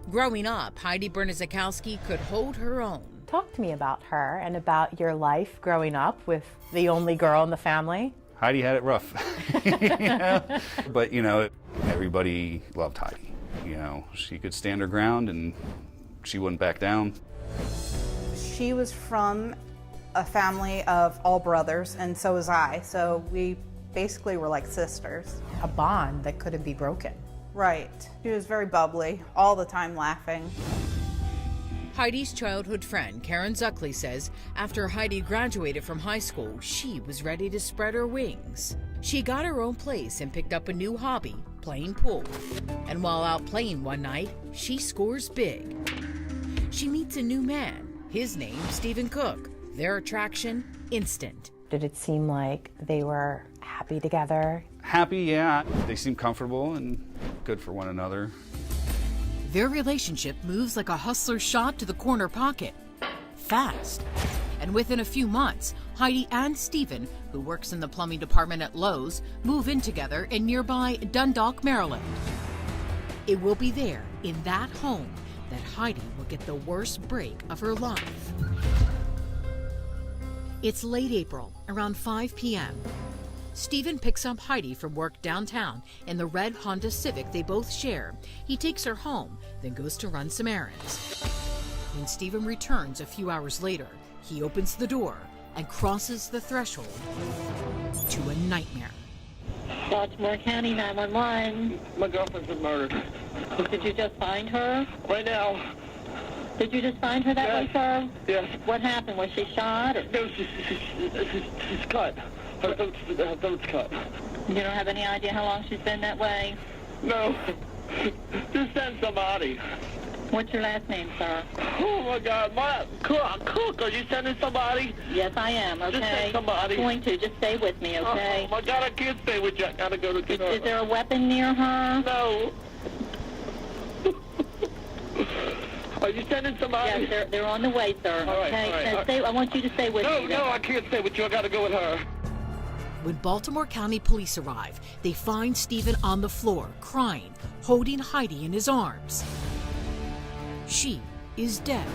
Growing up, Heidi Bernadzikowski could hold her own. Talk to me about her and about your life growing up with the only girl in the family. Heidi had it rough. But, everybody loved Heidi. She could stand her ground and she wouldn't back down. She was from a family of all brothers, and so was I. So we basically were like sisters. A bond that couldn't be broken. Right. She was very bubbly, all the time laughing. Heidi's childhood friend, Karen Zuckley, says after Heidi graduated from high school, she was ready to spread her wings. She got her own place and picked up a new hobby, playing pool. And while out playing one night, she scores big. She meets a new man, his name Stephen Cook. Their attraction, instant. Did it seem like they were happy together? Happy, yeah. They seem comfortable and good for one another. Their relationship moves like a hustler's shot to the corner pocket. Fast. And within a few months, Heidi and Stephen, who works in the plumbing department at Lowe's, move in together in nearby Dundalk, Maryland. It will be there, in that home, that Heidi will get the worst break of her life. It's late April, around 5 p.m. Stephen picks up Heidi from work downtown in the red Honda Civic they both share. He takes her home, then goes to run some errands. When Stephen returns a few hours later, he opens the door and crosses the threshold to a nightmare. Baltimore County 911. My girlfriend's been murdered. Did you just find her? Right now. Did you just find her that way, sir? Yes. What happened? Was she shot? Or? No, she's cut. Her throat's cut. You don't have any idea how long she's been that way? No. Just send somebody. What's your last name, sir? Oh, my God. Cook, are you sending somebody? Yes, I am, okay? Just send somebody. I'm going to. Just stay with me, okay? Oh, my God, I can't stay with you. I gotta go to get her. Is there a weapon near her? No. Are you sending somebody? Yes, they're on the way, sir. All right, okay? all right. I want you to stay with me. No, I can't stay with you. I gotta go with her. When Baltimore County police arrive, they find Stephen on the floor, crying, holding Heidi in his arms. She is dead.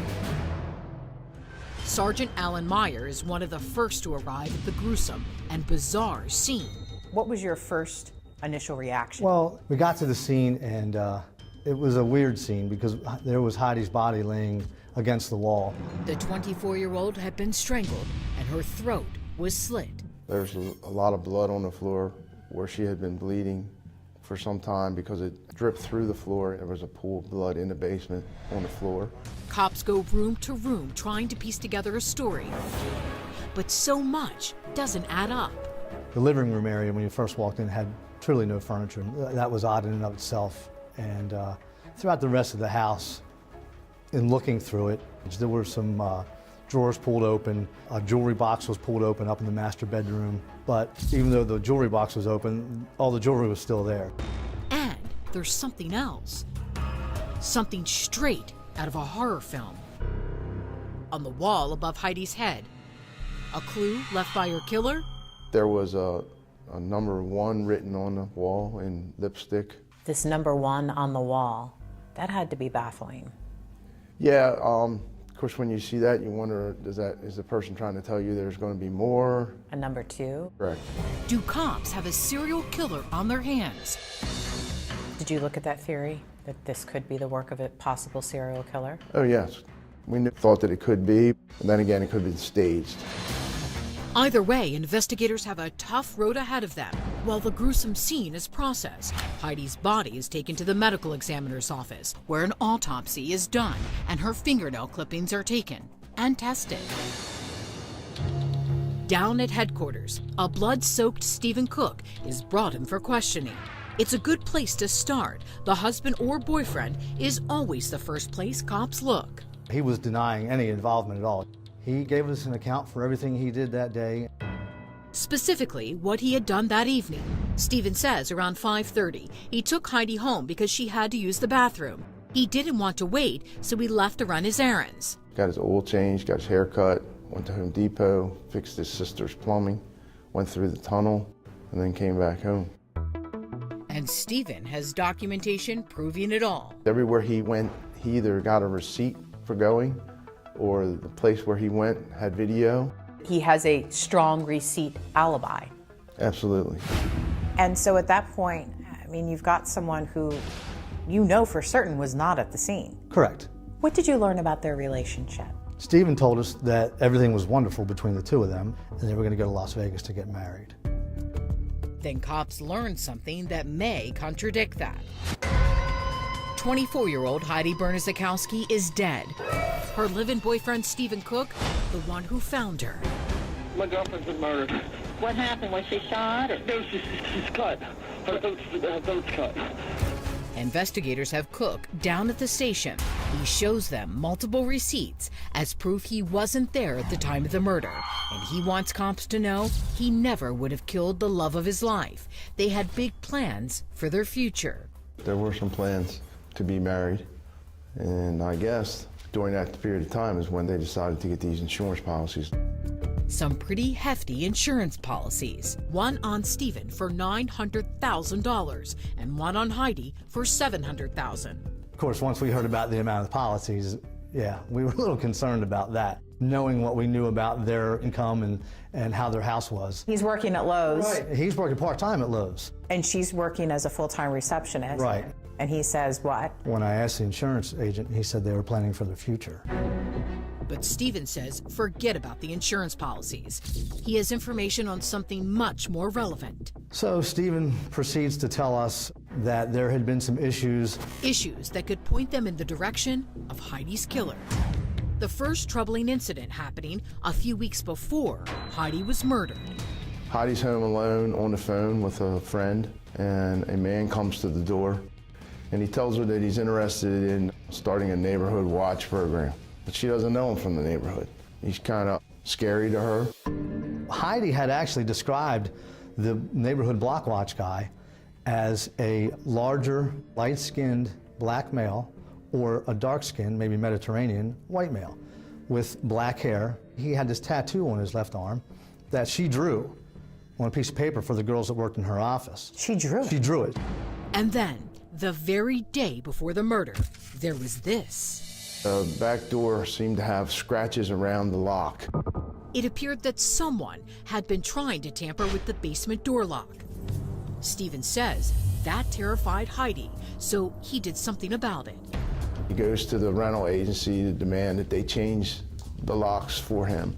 Sergeant Alan Meyer is one of the first to arrive at the gruesome and bizarre scene. What was your first initial reaction? Well, we got to the scene and it was a weird scene because there was Heidi's body laying against the wall. The 24-year-old had been strangled and her throat was slit. There's a lot of blood on the floor where she had been bleeding for some time because it dripped through the floor. There was a pool of blood in the basement on the floor. Cops go room to room trying to piece together a story. But so much doesn't add up. The living room area when you first walked in had truly no furniture. That was odd in and of itself. And throughout the rest of the house, in looking through it, there were some drawers pulled open, a jewelry box was pulled open up in the master bedroom, but even though the jewelry box was open, all the jewelry was still there. And there's something else. Something straight out of a horror film. On the wall above Heidi's head, a clue left by her killer? There was a number 1 written on the wall in lipstick. This number 1 on the wall, that had to be baffling. Yeah, of course when you see that you wonder, is the person trying to tell you there's going to be more? A number 2? Correct. Do cops have a serial killer on their hands? Did you look at that theory, that this could be the work of a possible serial killer? Oh yes, we thought that it could be, and then again it could have been staged. Either way, investigators have a tough road ahead of them. While the gruesome scene is processed, Heidi's body is taken to the medical examiner's office, where an autopsy is done and her fingernail clippings are taken and tested. Down at headquarters, a blood-soaked Stephen Cook is brought in for questioning. It's a good place to start. The husband or boyfriend is always the first place cops look. He was denying any involvement at all. He gave us an account for everything he did that day. Specifically, what he had done that evening. Stephen says around 5:30, he took Heidi home because she had to use the bathroom. He didn't want to wait, so he left to run his errands. Got his oil changed, got his hair cut, went to Home Depot, fixed his sister's plumbing, went through the tunnel, and then came back home. And Stephen has documentation proving it all. Everywhere he went, He either got a receipt for going or the place where he went had video. He has a strong receipt alibi. Absolutely. And so at that point, I mean, you've got someone who you know for certain was not at the scene. Correct. What did you learn about their relationship? Stephen told us that everything was wonderful between the two of them, and they were going to go to Las Vegas to get married. Then cops learned something that may contradict that. 24-year-old Heidi Bernadzikowski is dead. Her live-in boyfriend, Stephen Cook, the one who found her. My girlfriend's been murdered. What happened? Was she shot? Or? No, she's cut. Her throat's cut. Investigators have Cook down at the station. He shows them multiple receipts as proof he wasn't there at the time of the murder. And he wants cops to know he never would have killed the love of his life. They had big plans for their future. There were some plans to be married, and I guess during that period of time is when they decided to get these insurance policies. Some pretty hefty insurance policies. One on Stephen for $900,000 and one on Heidi for $700,000. Of course, once we heard about the amount of the policies, yeah, we were a little concerned about that, knowing what we knew about their income and how their house was. He's working at Lowe's. Right. He's working part-time at Lowe's. And she's working as a full-time receptionist. Right. And he says what? When I asked the insurance agent, he said they were planning for their future. But Stephen says forget about the insurance policies. He has information on something much more relevant. So Stephen proceeds to tell us that there had been some issues. Issues that could point them in the direction of Heidi's killer. The first troubling incident happening a few weeks before Heidi was murdered. Heidi's home alone on the phone with a friend, and a man comes to the door, and he tells her that he's interested in starting a neighborhood watch program. But she doesn't know him from the neighborhood. He's kind of scary to her. Heidi had actually described the neighborhood block watch guy as a larger, light-skinned black male or a dark-skinned, maybe Mediterranean, white male with black hair. He had this tattoo on his left arm that she drew on a piece of paper for the girls that worked in her office. She drew it? She drew it. And then, the very day before the murder, there was this. The back door seemed to have scratches around the lock. It appeared that someone had been trying to tamper with the basement door lock. Stephen says that terrified Heidi, so he did something about it. He goes to the rental agency to demand that they change the locks for him.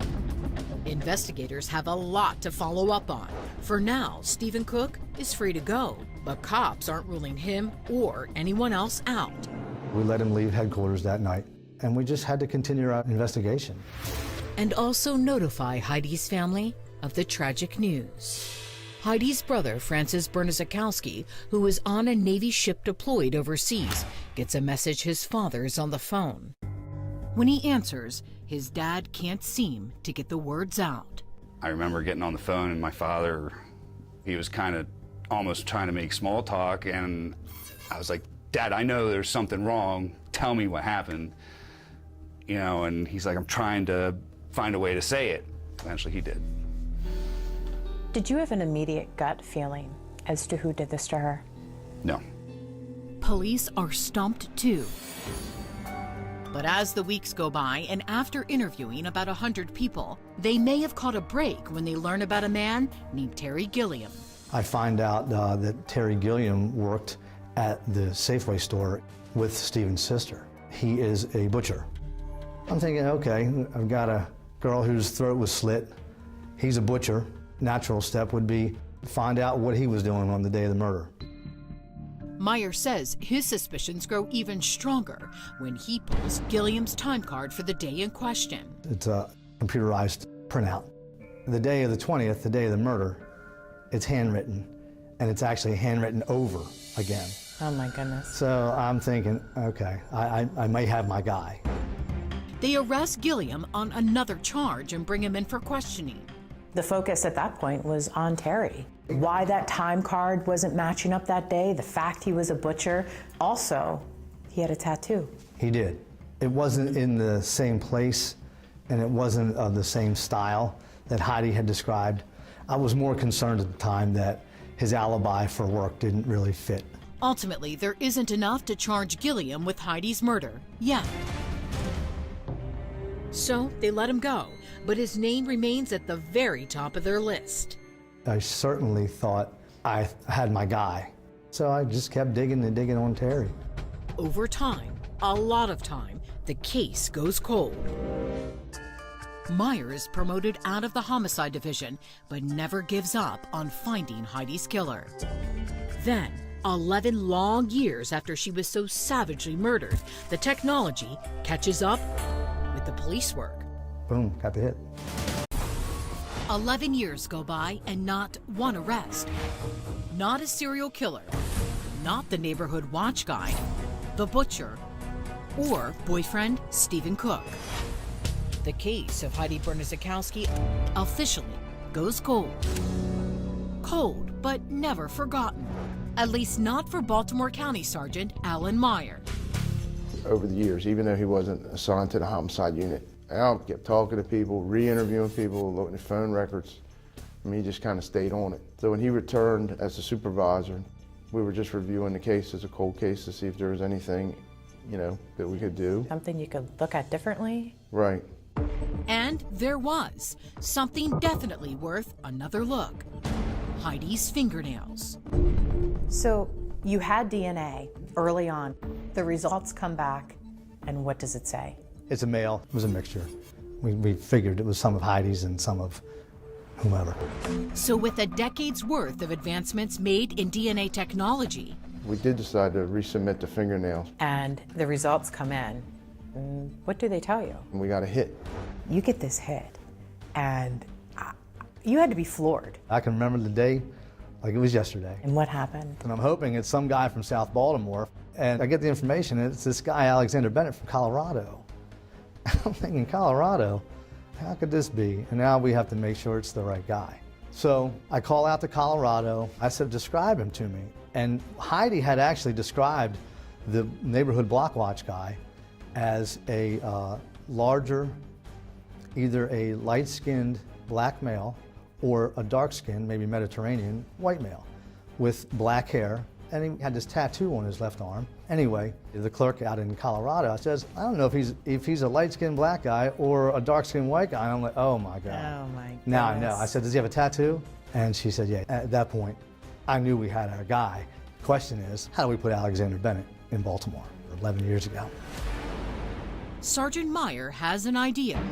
Investigators have a lot to follow up on. For now, Stephen Cook is free to go, but cops aren't ruling him or anyone else out. We let him leave headquarters that night, and we just had to continue our investigation. And also notify Heidi's family of the tragic news. Heidi's brother, Francis Bernzakowski, who was on a Navy ship deployed overseas, gets a message his father is on the phone. When he answers, his dad can't seem to get the words out. I remember getting on the phone and my father, he was kind of almost trying to make small talk, and I was like, Dad, I know there's something wrong. Tell me what happened. You know, and he's like, I'm trying to find a way to say it. Eventually he did. Did you have an immediate gut feeling as to who did this to her? No. Police are stumped too. But as the weeks go by, and after interviewing about 100 people, they may have caught a break when they learn about a man named Terry Gilliam. I find out that Terry Gilliam worked at the Safeway store with Stephen's sister. He is a butcher. I'm thinking, okay, I've got a girl whose throat was slit. He's a butcher. Natural step would be to find out what he was doing on the day of the murder. Meyer says his suspicions grow even stronger when he pulls Gilliam's time card for the day in question. It's a computerized printout. The day of the 20th, the day of the murder, it's handwritten, and it's actually handwritten over again. Oh my goodness. So I'm thinking, okay, I may have my guy. They arrest Gilliam on another charge and bring him in for questioning. The focus at that point was on Terry. Why that time card wasn't matching up that day, the fact he was a butcher. Also, he had a tattoo. He did. It wasn't in the same place, and it wasn't of the same style that Heidi had described. I was more concerned at the time that his alibi for work didn't really fit. Ultimately, there isn't enough to charge Gilliam with Heidi's murder yet. So they let him go, but his name remains at the very top of their list. I certainly thought I had my guy. So I just kept digging and digging on Terry. Over time, a lot of time, the case goes cold. Meyer is promoted out of the homicide division, but never gives up on finding Heidi's killer. Then, 11 long years after she was so savagely murdered, the technology catches up with the police work. Boom, got the hit. 11 years go by and not one arrest. Not a serial killer, not the neighborhood watch guy, the butcher, or boyfriend Stephen Cook. The case of Heidi Bernadzikowski officially goes cold. Cold, but never forgotten. At least not for Baltimore County Sergeant Alan Meyer. Over the years, even though he wasn't assigned to the homicide unit, Al kept talking to people, re-interviewing people, looking at phone records. I mean, he just kind of stayed on it. So when he returned as the supervisor, we were just reviewing the case as a cold case to see if there was anything, you know, that we could do. Something you could look at differently? Right. And there was something definitely worth another look. Heidi's fingernails. So you had DNA early on. The results come back, and what does it say? It's a male. It was a mixture. We figured it was some of Heidi's and some of whomever. So with a decade's worth of advancements made in DNA technology, We did decide to resubmit the fingernails, And the results come in. What do they tell you? and we got a hit. You get this hit, and you had to be floored. I can remember the day like it was yesterday. And what happened? And I'm hoping it's some guy from South Baltimore. And I get the information, and it's this guy, Alexander Bennett from Colorado. I'm thinking, Colorado? How could this be? And now we have to make sure it's the right guy. So I call out to Colorado. I said, describe him to me. And Heidi had actually described the neighborhood block watch guy as a larger, either a light-skinned black male or a dark-skinned, maybe Mediterranean, white male with black hair. And he had this tattoo on his left arm. Anyway, the clerk out in Colorado says, I don't know if he's a light-skinned black guy or a dark-skinned white guy. And I'm like, oh my God. Oh my goodness. Now I know. I said, does he have a tattoo? And she said, yeah. At that point, I knew we had our guy. The question is, how do we put Alexander Bennett in Baltimore 11 years ago? Sergeant Meyer has an idea.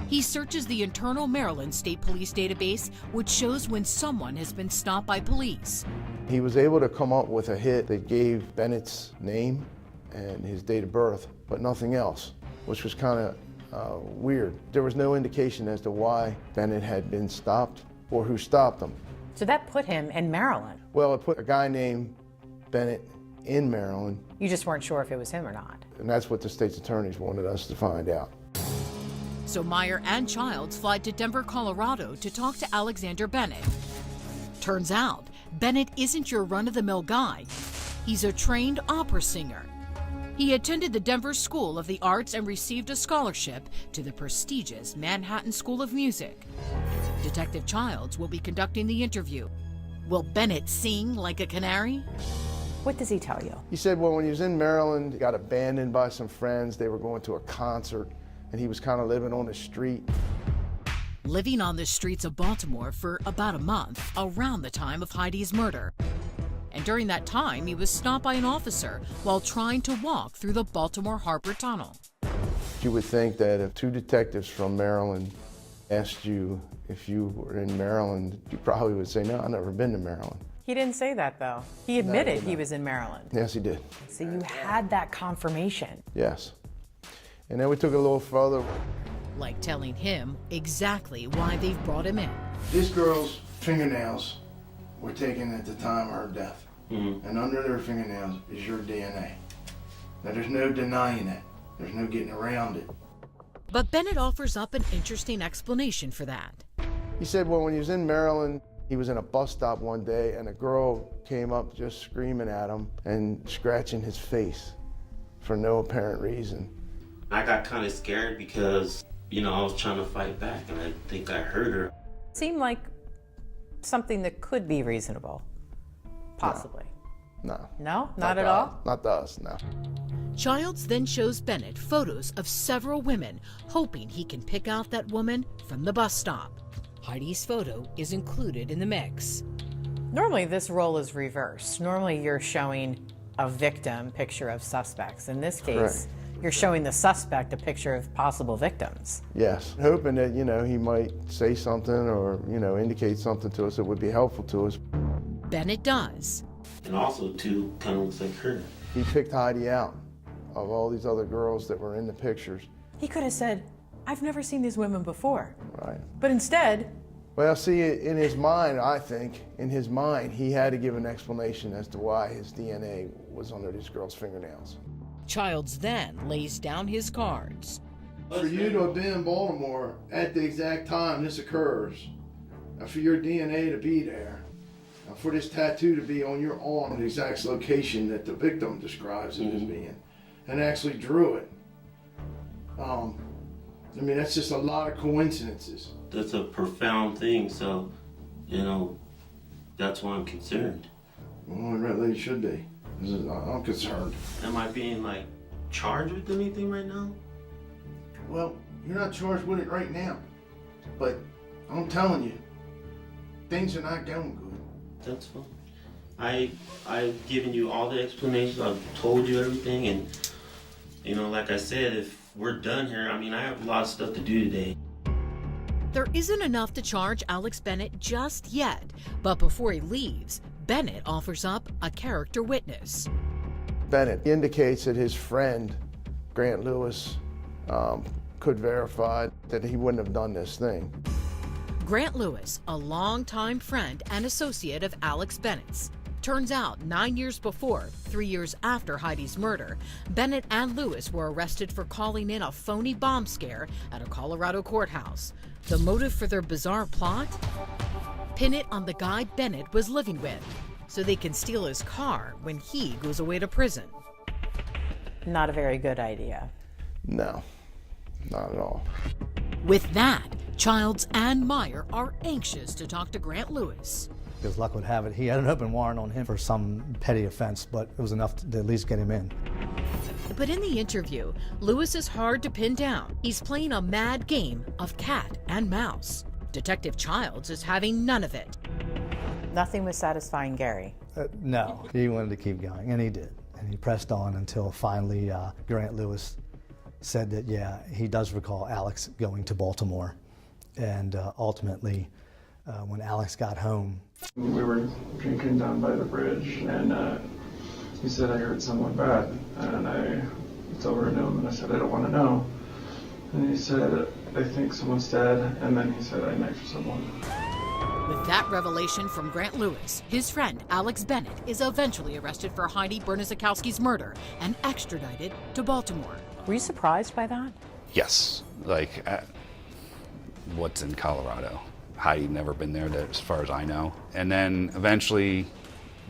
He searches the internal Maryland State Police database, which shows when someone has been stopped by police. He was able to come up with a hit that gave Bennett's name and his date of birth, but nothing else, which was kind of weird. There was no indication as to why Bennett had been stopped or who stopped him. So that put him in Maryland. Well, it put a guy named Bennett in Maryland, You just weren't sure if it was him or not. and that's what the state's attorneys wanted us to find out. So Meyer and Childs fly to Denver, Colorado to talk to Alexander Bennett. Turns out, Bennett isn't your run-of-the-mill guy. He's a trained opera singer. He attended the Denver School of the Arts and received a scholarship to the prestigious Manhattan School of Music. Detective Childs will be conducting the interview. Will Bennett sing like a canary? What does he tell you? He said, well, when he was in Maryland, he got abandoned by some friends. They were going to a concert, and he was kind of living on the street. Living on the streets of Baltimore for about a month, around the time of Heidi's murder. And during that time, he was stopped by an officer while trying to walk through the Baltimore Harbor Tunnel. You would think that if two detectives from Maryland asked you if you were in Maryland, you probably would say, no, I've never been to Maryland. He didn't say that, though. He admitted he was in Maryland. Yes, he did. So you had that confirmation. Yes. And then we took it a little further. Like telling him exactly why they've brought him in. This girl's fingernails were taken at the time of her death. And under their fingernails is your DNA. Now, there's no denying that. There's no getting around it. But Bennett offers up an interesting explanation for that. He said, well, when he was in Maryland, he was in a bus stop one day, and a girl came up just screaming at him and scratching his face for no apparent reason. I got kind of scared because, you know, I was trying to fight back, and I think I hurt her. Seemed like something that could be reasonable, possibly. No. No, not at to all? us. Not to us, no. Childs then shows Bennett photos of several women, hoping he can pick out that woman from the bus stop. Heidi's photo is included in the mix. Normally this role is reversed. Normally you're showing a victim picture of suspects. In this case, Correct. you're showing the suspect a picture of possible victims. Yes, hoping that, he might say something or, indicate something to us that would be helpful to us. Bennett does. And also, too, kind of looks like her. He picked Heidi out of all these other girls that were in the pictures. He could have said, I've never seen these women before. Right. But instead, Well, see, in his mind, I think, he had to give an explanation as to why his DNA was under these girls' fingernails. Childs then lays down his cards. For you to have been in Baltimore at the exact time this occurs, and for your DNA to be there, and for this tattoo to be on your arm, the exact location that the victim describes it as being, and actually drew it. That's just a lot of coincidences. That's a profound thing, so, that's why I'm concerned. Well, it really should be. I'm concerned. Am I being, charged with anything right now? Well, you're not charged with it right now, but I'm telling you, things are not going good. That's fine. I've given you all the explanations, I've told you everything, and, like I said, if we're done here, I have a lot of stuff to do today. There isn't enough to charge Alex Bennett just yet, but before he leaves, Bennett offers up a character witness. Bennett indicates that his friend, Grant Lewis, could verify that he wouldn't have done this thing. Grant Lewis, a longtime friend and associate of Alex Bennett's. Turns out 9 years before, 3 years after Heidi's murder, Bennett and Lewis were arrested for calling in a phony bomb scare at a Colorado courthouse. The motive for their bizarre plot? Pin it on the guy Bennett was living with, so they can steal his car when he goes away to prison. not a very good idea. No, not at all. With that, Childs and Meyer are anxious to talk to Grant Lewis. As luck would have it, he had an open warrant on him for some petty offense, but it was enough to at least get him in. But in the interview, Lewis is hard to pin down. He's playing a mad game of cat and mouse. Detective Childs is having none of it. Nothing was satisfying Gary. No, he wanted to keep going, and he did. And he pressed on until finally Grant Lewis said that, yeah, he does recall Alex going to Baltimore. And ultimately, when Alex got home, we were drinking down by the bridge, and he said, I heard someone bad. And I told her no, and I said, I don't want to know. And he said, I think someone's dead. And then he said, I knifed someone. With that revelation from Grant Lewis, his friend Alex Bennett is eventually arrested for Heidi Bernadzikowski's murder and extradited to Baltimore. Were you surprised by that? Yes, like what's in Colorado? Heidi never been there as far as I know. And then eventually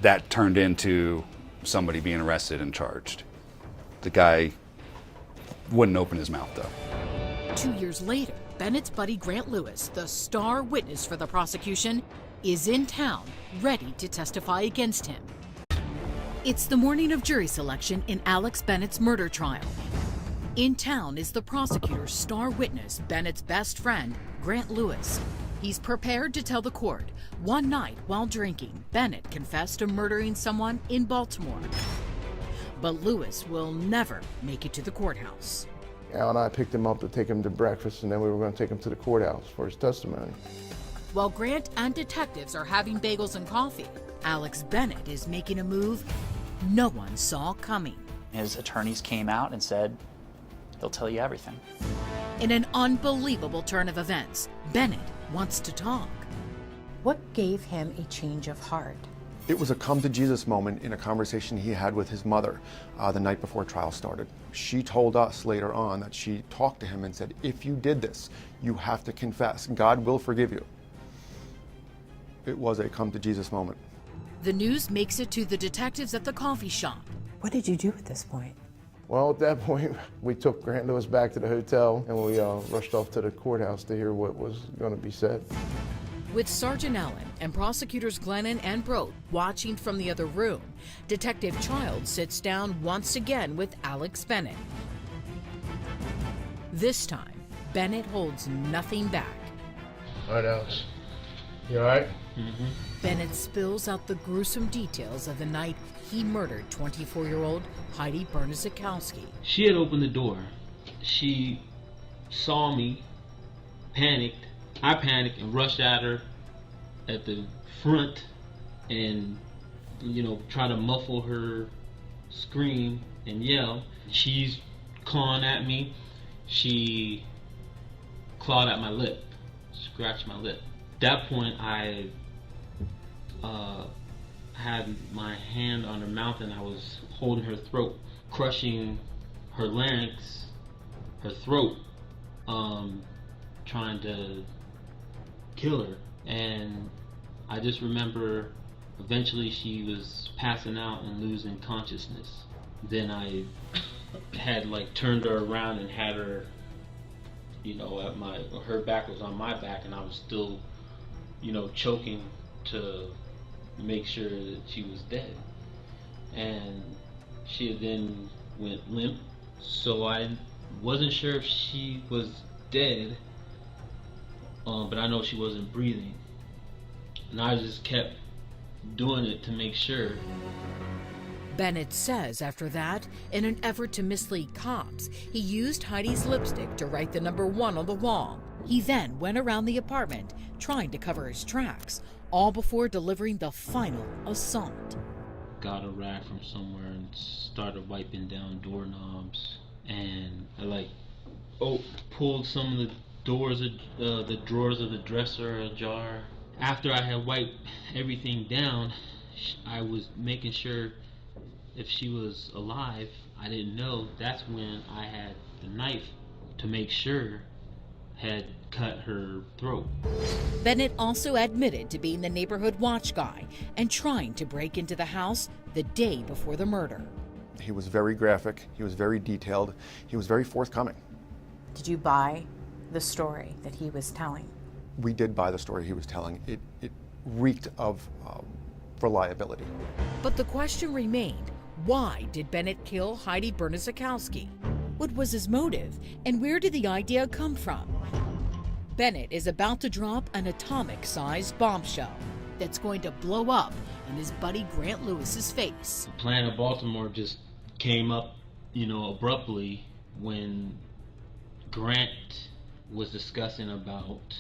that turned into somebody being arrested and charged. The guy wouldn't open his mouth though. 2 years later, Bennett's buddy Grant Lewis, the star witness for the prosecution, is in town, ready to testify against him. It's the morning of jury selection in Alex Bennett's murder trial. In town is the prosecutor's star witness, Bennett's best friend, Grant Lewis. He's prepared to tell the court, one night while drinking, Bennett confessed to murdering someone in Baltimore. But Lewis will never make it to the courthouse. Al and I picked him up to take him to breakfast, and then we were going to take him to the courthouse for his testimony. While Grant and detectives are having bagels and coffee, Alex Bennett is making a move no one saw coming. His attorneys came out and said, they'll tell you everything. In an unbelievable turn of events, Bennett wants to talk. What gave him a change of heart? It was a come to Jesus moment in a conversation he had with his mother the night before trial started. She told us later on that she talked to him and said, if you did this, you have to confess. God will forgive you. It was a come to Jesus moment. The news makes it to the detectives at the coffee shop. What did you do at this point? Well, at that point, we took Grant Lewis back to the hotel, and we rushed off to the courthouse to hear what was going to be said. With Sergeant Allen and prosecutors Glennon and Broad watching from the other room, Detective Childs sits down once again with Alex Bennett. This time, Bennett holds nothing back. All right, Alex. You all right? Mm-hmm. Bennett spills out the gruesome details of the night he murdered 24-year-old Heidi Bernadzikowski. She had opened the door. She saw me, panicked. I panicked and rushed at her at the front and, try to muffle her scream and yell. She's clawing at me. She clawed at my lip, scratched my lip. At that point, I had my hand on her mouth and I was holding her throat, crushing her larynx, her throat, trying to kill her. And I just remember eventually she was passing out and losing consciousness. Then I had turned her around and had her, her back was on my back and I was still, choking to make sure that she was dead. And she then went limp, so I wasn't sure if she was dead, but I know she wasn't breathing. And I just kept doing it to make sure. Bennett says after that, in an effort to mislead cops, he used Heidi's lipstick to write the number 1 on the wall. He then went around the apartment trying to cover his tracks, all before delivering the final assault. Got a rag from somewhere and started wiping down doorknobs, and I pulled some of the drawers of the dresser ajar. After I had wiped everything down, I was making sure if she was alive. I didn't know. That's when I had the knife to make sure had cut her throat. Bennett also admitted to being the neighborhood watch guy and trying to break into the house the day before the murder. He was very graphic, he was very detailed, he was very forthcoming. Did you buy the story that he was telling? We did buy the story he was telling. It reeked of reliability. But the question remained, why did Bennett kill Heidi Bernadzikowski? What was his motive, and where did the idea come from? Bennett is about to drop an atomic-sized bombshell that's going to blow up in his buddy Grant Lewis's face. The plan of Baltimore just came up, abruptly when Grant was discussing about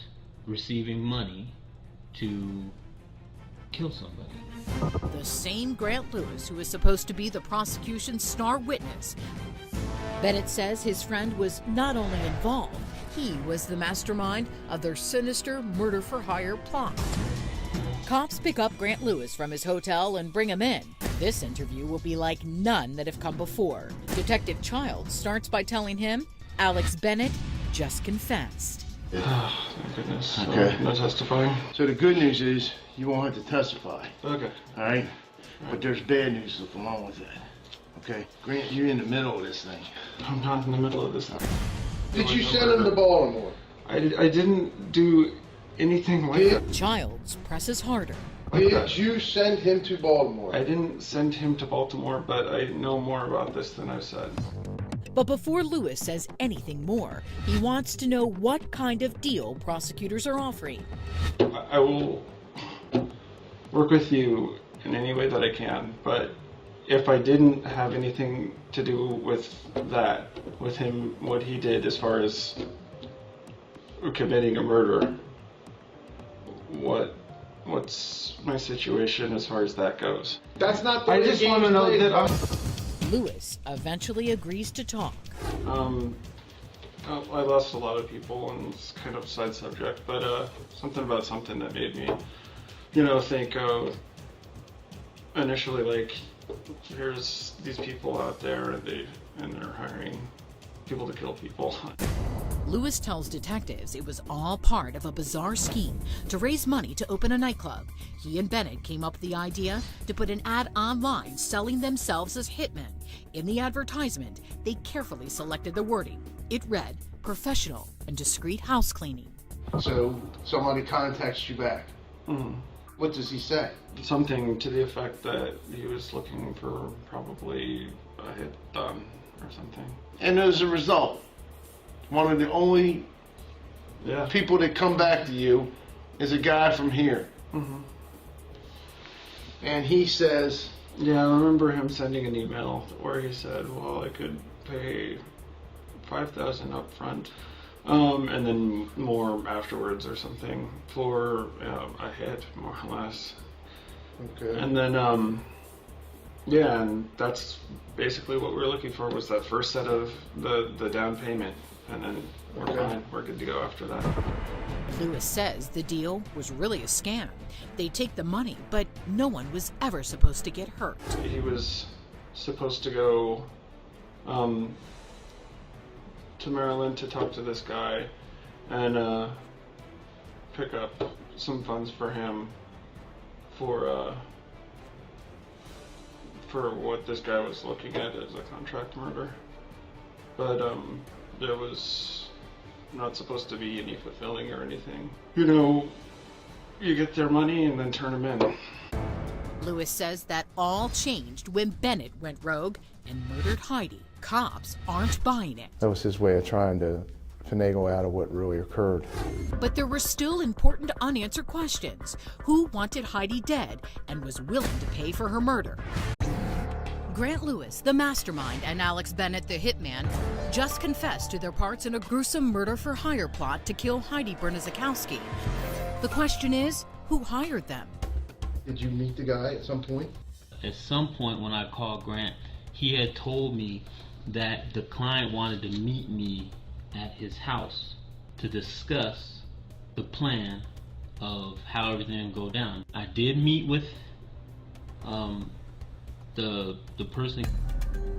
receiving money to kill somebody. The same Grant Lewis who was supposed to be the prosecution's star witness. Bennett says his friend was not only involved, he was the mastermind of their sinister murder-for-hire plot. Cops pick up Grant Lewis from his hotel and bring him in. This interview will be like none that have come before. Detective Childs starts by telling him Alex Bennett just confessed. Oh, thank goodness. Okay. No testifying? So the good news is you won't have to testify. Okay. All right? But there's bad news along with that. Okay? Grant, you're in the middle of this thing. I'm not in the middle of this. Did you send him to Baltimore? I didn't do anything like that. Childs presses harder. Did you send him to Baltimore? I didn't send him to Baltimore, but I know more about this than I've said. But before Lewis says anything more, he wants to know what kind of deal prosecutors are offering. I will work with you in any way that I can, but if I didn't have anything to do with that, with him, what he did as far as committing a murder, what's my situation as far as that goes? That's not the way I just the want to know that Lewis eventually agrees to talk. I lost a lot of people, and it's kind of a side subject, but something about something that made me, think initially here's these people out there, and they're hiring people to kill people. Lewis tells detectives it was all part of a bizarre scheme to raise money to open a nightclub. He and Bennett came up with the idea to put an ad online selling themselves as hitmen. In the advertisement, they carefully selected the wording. It read, "Professional and discreet house cleaning." So somebody contacts you back. What does he say? Something to the effect that he was looking for probably a hit done or something. And as a result, one of the only people that come back to you is a guy from here. And he says... Yeah, I remember him sending an email where he said, well, I could pay $5,000 up front, and then more afterwards or something for a hit, more or less. Okay. And then, yeah, and that's basically what we were looking for, was that first set of the down payment, and then we're fine. We're good to go after that. Lewis says the deal was really a scam. They take the money, but no one was ever supposed to get hurt. He was supposed to go to Maryland to talk to this guy and pick up some funds for him for what this guy was looking at as a contract murder. But there was not supposed to be any fulfilling or anything. You know, you get their money and then turn them in. Lewis says that all changed when Bennett went rogue and murdered Heidi. Cops aren't buying it. That was his way of trying to finagle out of what really occurred. But there were still important unanswered questions. Who wanted Heidi dead and was willing to pay for her murder? Grant Lewis, the mastermind, and Alex Bennett, the hitman, just confessed to their parts in a gruesome murder-for-hire plot to kill Heidi Bernadzikowski. The question is, who hired them? Did you meet the guy at some point? At some point when I called Grant, he had told me that the client wanted to meet me at his house to discuss the plan of how everything would go down. I did meet with the person.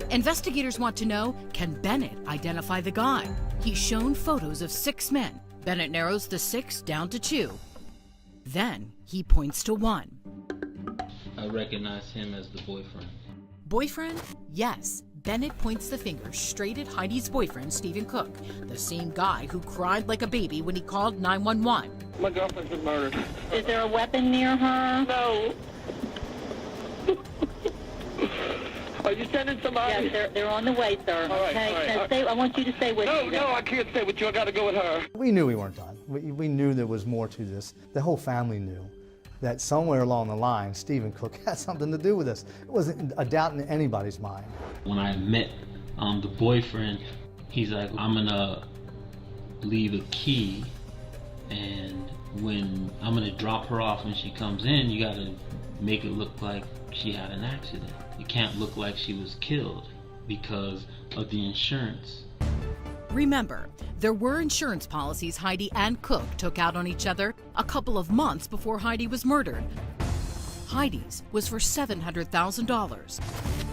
Investigators want to know, can Bennett identify the guy? He's shown photos of 6 men. Bennett narrows the 6 down to 2. Then he points to one. I recognize him as the boyfriend. Boyfriend? Yes. Bennett points the finger straight at Heidi's boyfriend, Stephen Cook, the same guy who cried like a baby when he called 911. My girlfriend's been murdered. Is there a weapon near her? No. Are you sending somebody? Yes, they're on the way, sir. All right, okay, all right. now stay, I want you to stay with me. No, I can't stay with you. I got to go with her. We knew we weren't done. We knew there was more to this. The whole family knew that somewhere along the line, Stephen Cook had something to do with this. It wasn't a doubt in anybody's mind. When I met the boyfriend, he's like, I'm gonna leave a key, and when I'm gonna drop her off when she comes in, you gotta make it look like she had an accident. It can't look like she was killed because of the insurance. Remember, there were insurance policies Heidi and Cook took out on each other a couple of months before Heidi was murdered. Heidi's was for $700,000.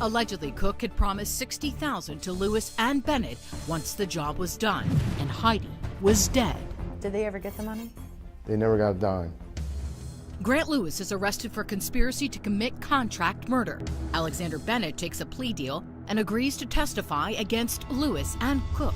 Allegedly, Cook had promised $60,000 to Lewis and Bennett once the job was done, and Heidi was dead. Did they ever get the money? They never got a dime. Grant Lewis is arrested for conspiracy to commit contract murder. Alexander Bennett takes a plea deal and agrees to testify against Lewis and Cook.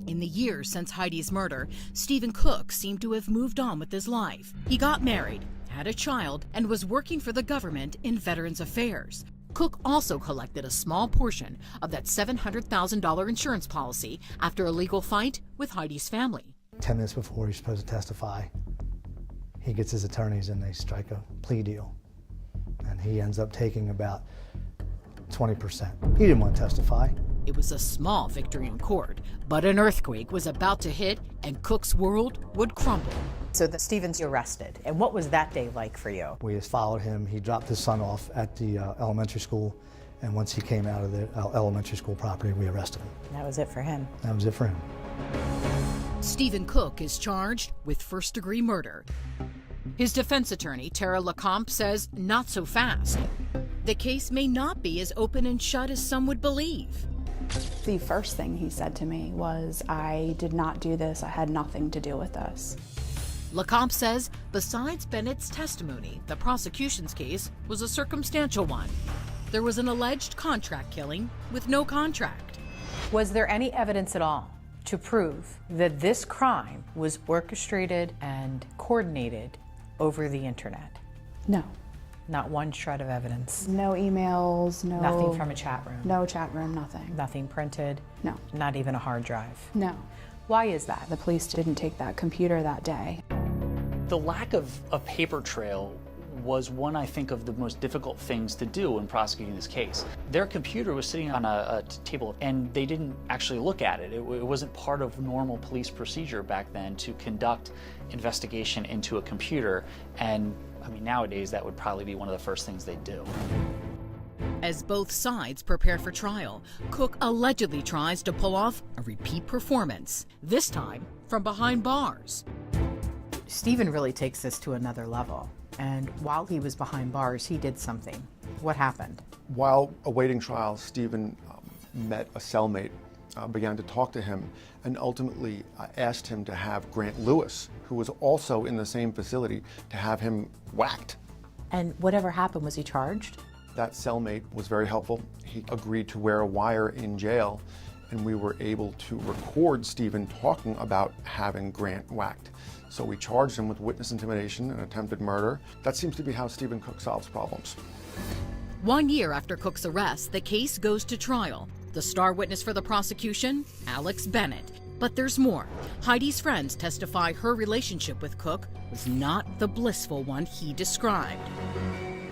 In the years since Heidi's murder, Stephen Cook seemed to have moved on with his life. He got married, had a child, and was working for the government in Veterans Affairs. Cook also collected a small portion of that $700,000 insurance policy after a legal fight with Heidi's family. 10 minutes before he's supposed to testify, he gets his attorneys and they strike a plea deal. And he ends up taking about 20%. He didn't want to testify. It was a small victory in court, but an earthquake was about to hit and Cook's world would crumble. So that Stephen's arrested. And what was that day like for you? We just followed him. He dropped his son off at the elementary school. And once he came out of the elementary school property, we arrested him. That was it for him. That was it for him. Stephen Cook is charged with first-degree murder. His defense attorney, Tara Lecomte, says not so fast. The case may not be as open and shut as some would believe. The first thing he said to me was, I did not do this, I had nothing to do with this. Lecomte says besides Bennett's testimony, the prosecution's case was a circumstantial one. There was an alleged contract killing with no contract. Was there any evidence at all to prove that this crime was orchestrated and coordinated over the internet? No. Not one shred of evidence? No emails, no... Nothing from a chat room? No chat room, nothing. Nothing printed? No. Not even a hard drive? No. Why is that? The police didn't take that computer that day. The lack of a paper trail was one, I think, of the most difficult things to do in prosecuting this case. Their computer was sitting on a table, and they didn't actually look at it. It wasn't part of normal police procedure back then to conduct investigation into a computer, and I mean, nowadays that would probably be one of the first things they'd do. As both sides prepare for trial, Cook allegedly tries to pull off a repeat performance, this time from behind bars. Stephen really takes this to another level. And while he was behind bars, he did something. What happened? While awaiting trial, Stephen met a cellmate, began to talk to him, and ultimately asked him to have Grant Lewis, who was also in the same facility, to have him whacked. And whatever happened, was he charged? That cellmate was very helpful. He agreed to wear a wire in jail, and we were able to record Stephen talking about having Grant whacked. So we charged him with witness intimidation and attempted murder. That seems to be how Stephen Cook solves problems. 1 year after Cook's arrest, the case goes to trial. The star witness for the prosecution, Alex Bennett. But there's more. Heidi's friends testify her relationship with Cook was not the blissful one he described.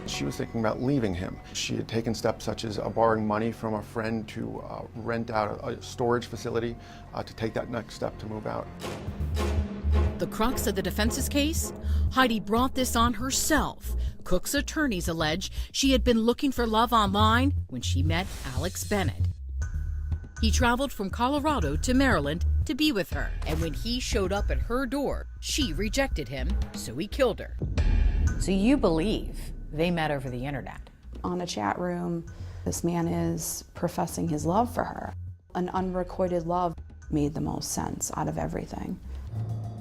She was thinking about leaving him. She had taken steps such as borrowing money from a friend to rent out a storage facility to take that next step to move out. The crux of the defense's case? Heidi brought this on herself. Cook's attorneys allege she had been looking for love online when she met Alex Bennett. He traveled from Colorado to Maryland to be with her, and when he showed up at her door, she rejected him, so he killed her. So you believe they met over the internet? On a chat room, this man is professing his love for her. An unrequited love made the most sense out of everything.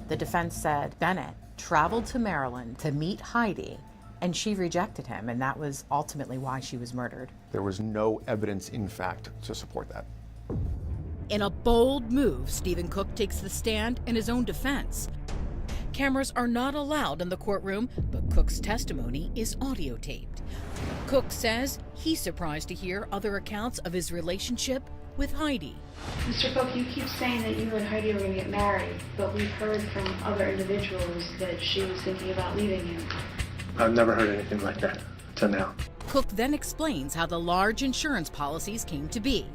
The defense said Bennett traveled to Maryland to meet Heidi, and she rejected him, and that was ultimately why she was murdered. There was no evidence, in fact, to support that. In a bold move, Stephen Cook takes the stand in his own defense. Cameras are not allowed in the courtroom, but Cook's testimony is audio taped. Cook says he's surprised to hear other accounts of his relationship with Heidi. Mr. Cook, you keep saying that you and Heidi are going to get married, but we've heard from other individuals that she was thinking about leaving you. I've never heard anything like that till now. Cook then explains how the large insurance policies came to be.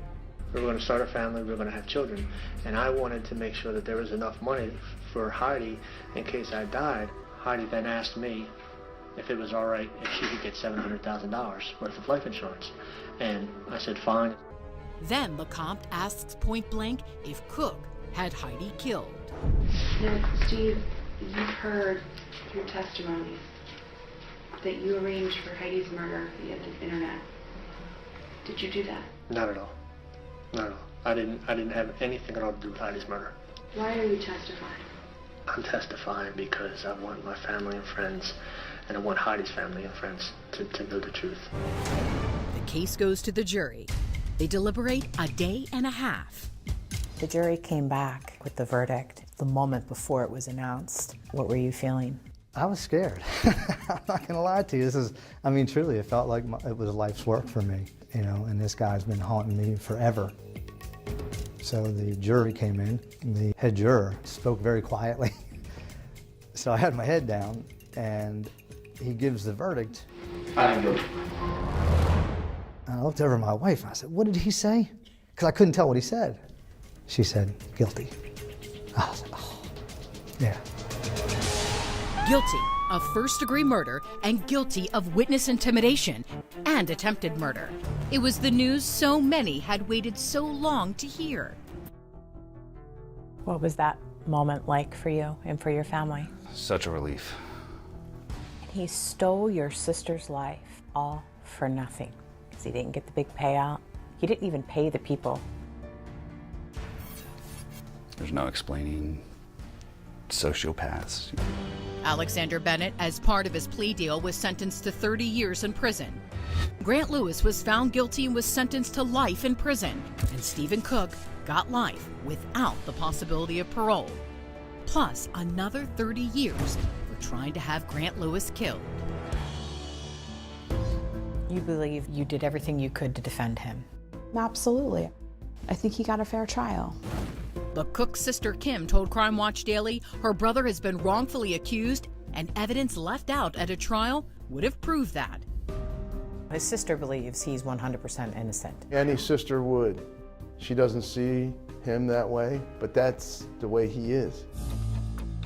We were going to start a family, we were going to have children, and I wanted to make sure that there was enough money for Heidi in case I died. Heidi then asked me if it was all right if she could get $700,000 worth of life insurance, and I said fine. Then LeCompte asks point blank if Cook had Heidi killed. Now, Steve, you've heard through testimony that you arranged for Heidi's murder via the internet. Did you do that? Not at all. Not at all. I didn't have anything at all to do with Heidi's murder. Why are you testifying? I'm testifying because I want my family and friends, and I want Heidi's family and friends to know the truth. The case goes to the jury. They deliberate a day and a half. The jury came back with the verdict the moment before it was announced. What were you feeling? I was scared. I'm not gonna lie to you. Truly, it felt like it was life's work for me, and this guy's been haunting me forever. So the jury came in, and the head juror spoke very quietly. So I had my head down, and he gives the verdict. I am guilty. And I looked over at my wife, and I said, "What did he say?" Because I couldn't tell what he said. She said, "Guilty." I was like, "Oh, yeah." Guilty of first-degree murder and guilty of witness intimidation and attempted murder. It was the news so many had waited so long to hear. What was that moment like for you and for your family? Such a relief. He stole your sister's life all for nothing because he didn't get the big payout. He didn't even pay the people. There's no explaining sociopaths. Alexander Bennett, as part of his plea deal, was sentenced to 30 years in prison. Grant Lewis was found guilty and was sentenced to life in prison. And Stephen Cook got life without the possibility of parole, plus another 30 years for trying to have Grant Lewis killed. You believe you did everything you could to defend him? Absolutely. I think he got a fair trial. But Cook's sister Kim told Crime Watch Daily her brother has been wrongfully accused, and evidence left out at a trial would have proved that. His sister believes he's 100% innocent. Any sister would. She doesn't see him that way, but that's the way he is.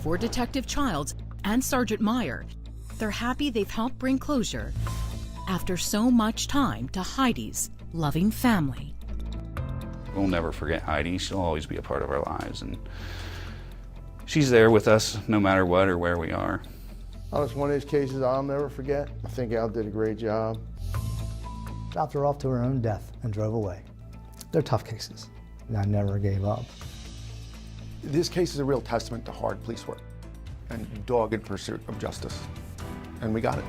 For Detective Childs and Sergeant Meyer, they're happy they've helped bring closure after so much time to Heidi's loving family. We'll never forget Heidi. She'll always be a part of our lives, and she's there with us no matter what or where we are. Oh, it's one of these cases I'll never forget. I think Al did a great job. Dropped her off to her own death and drove away. They're tough cases, and I never gave up. This case is a real testament to hard police work and dogged pursuit of justice. And we got it.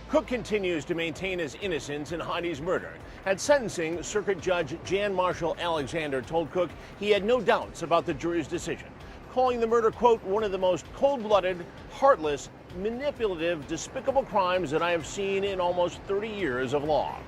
Cook continues to maintain his innocence in Heidi's murder. At sentencing, Circuit Judge Jan Marshall Alexander told Cook he had no doubts about the jury's decision, calling the murder, quote, one of the most cold-blooded, heartless, manipulative, despicable crimes that I have seen in almost 30 years of law.